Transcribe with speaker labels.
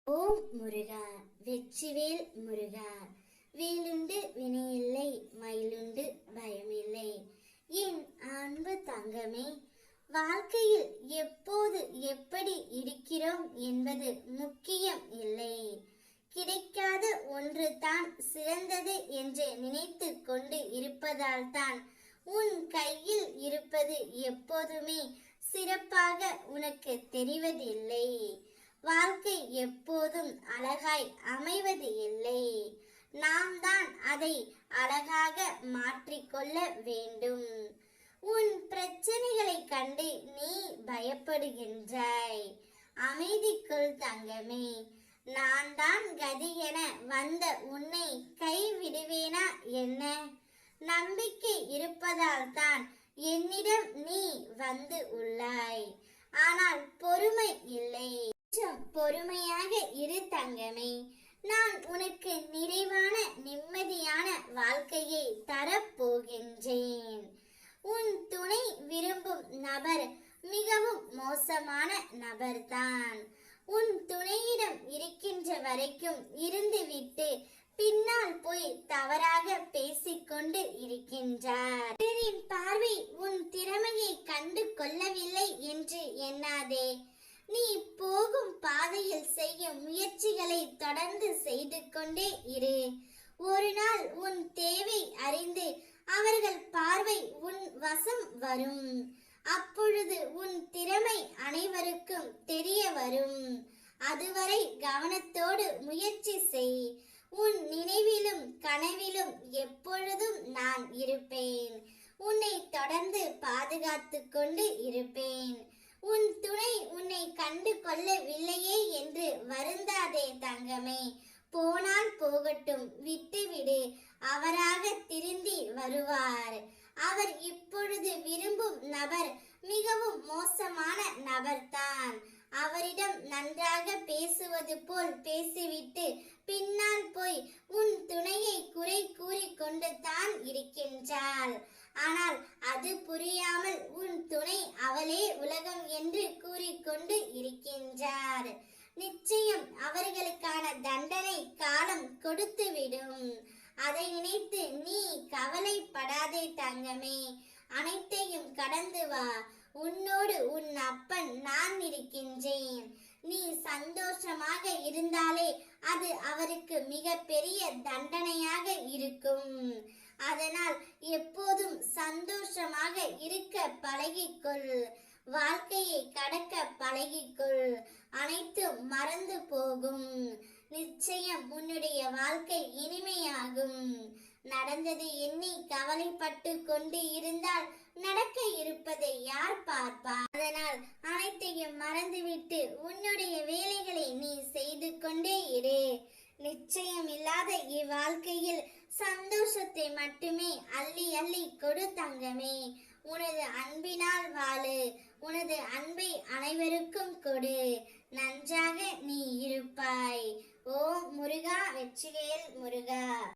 Speaker 1: ஓம் முருகா, வெற்றிவேல் முருகா. வேலுண்டு வினையில்லை, மயிலுண்டு பயமில்லை. என் அன்பு தங்கமே, வாழ்க்கையில் எப்போது எப்படி இருக்கிறோம் என்பது முக்கியம் இல்லை. கிடைக்காத ஒன்று தான் சிறந்தது என்று நினைத்து கொண்டு இருப்பதால் தான் உன் கையில் இருப்பது எப்போதுமே சிறப்பாக உனக்கு தெரிவதில்லை. வாழ்க்கை எப்போதும் அழகாய் அமைவது இல்லை. நாம் தான் அதை அழகாக மாற்றிக்கொள்ள வேண்டும். உன் பிரச்சனைகளை கண்டு நீ பயப்படுகின்றாய். அமைதிக்குள் தங்கமே, நான் தான் கதி என வந்த உன்னை கைவிடுவேனா என்ன? நம்பிக்கை இருப்பதால் தான் என்னிடம் நீ வந்து உள்ளாய். ஆனால் பொறுமை இல்லை. பொறுமையாக இரு தங்கமே, நான் உனக்கு நிறைவான நிம்மதியான வாழ்க்கையை தரப்போகின்றேன். உன் துணை விரும்பும் நபர் மிகவும் மோசமான நபர்தான். உன் துணையிடம் இருக்கின்ற வரைக்கும் இருந்துவிட்டு பின்னால் போய் தவறாக பேசிக்கொண்டு இருக்கின்றார். பிறரின் பார்வை உன் திறமையை கண்டு கொள்ளவில்லை என்று எண்ணாதே. நீ போகும் பாதையில் செய்யும் முயற்சிகளை தொடர்ந்து செய்து கொண்டே இரு. ஒரு நாள் உன் தேவை அறிந்து அவர்கள் பார்வை உன் வசம் வரும். அப்பொழுது உன் திறமை அனைவருக்கும் தெரிய வரும். அதுவரை கவனத்தோடு முயற்சி செய். உன் நினைவிலும் கனவிலும் எப்பொழுதும் நான் இருப்பேன். உன்னை தொடர்ந்து பாதுகாத்து கொண்டு இருப்பேன். உன் துணை உன்னை கண்டு கொள்ளவில்லையே என்று வருந்தாதே தங்கமே. போனால் போகட்டும், விட்டுவிடு. அவராக திருந்தி வருவார். அவர் இப்பொழுது விரும்பும் நபர் மிகவும் மோசமான நபர்தான். அவரிடம் நன்றாக பேசுவது போல் பேசிவிட்டு பின்னால் போய் உன் துணையை குறை கூறிக்கொண்டு தான் இருக்கின்றாள். ஆனால் அது புரியாமல் உன் துணை அவளே உலகம் என்று கூறிக்கொண்டு இருக்கின்றார். நிச்சயம் அவர்களுக்கான தண்டனை காலம் கொடுத்துவிடும். அதை நினைத்து நீ கவலைப்படாதே தங்கமே. அனைத்தையும் கடந்து வா. உன்னோடு உன் அப்பன் நான் இருக்கின்றேன். நீ சந்தோஷமாக இருந்தாலே அது அவருக்கு மிக பெரிய தண்டனையாக இருக்கும். அதனால் எப்போதும் சந்தோஷமாக இருக்க பழகிக்கொள். வாழ்க்கையை கடக்க பழகிக்கொள். அனைத்தும் மறந்து போகும். நிச்சயம் உன்னுடைய வாழ்க்கை இனிமையாகும். நடந்தது எண்ணி கவலைப்பட்டு கொண்டு இருந்தால் நடக்க இருப்பதை யார் பார்ப்பார்? அதனால் அனைத்தையும் மறந்துவிட்டு உன்னுடைய வேலைகளை நீ செய்து கொண்டே இரு. நிச்சயம் இல்லாத இவ்வாழ்க்கையில் சந்தோஷத்தை மட்டுமே அள்ளி அள்ளி கொடு தங்கமே. உனது அன்பினால் வாழு. உனது அன்பை அனைவருக்கும் கொடு. நன்றாக நீ இருப்பாய். ஓம் முருகா, வெற்றிவேல் முருகா.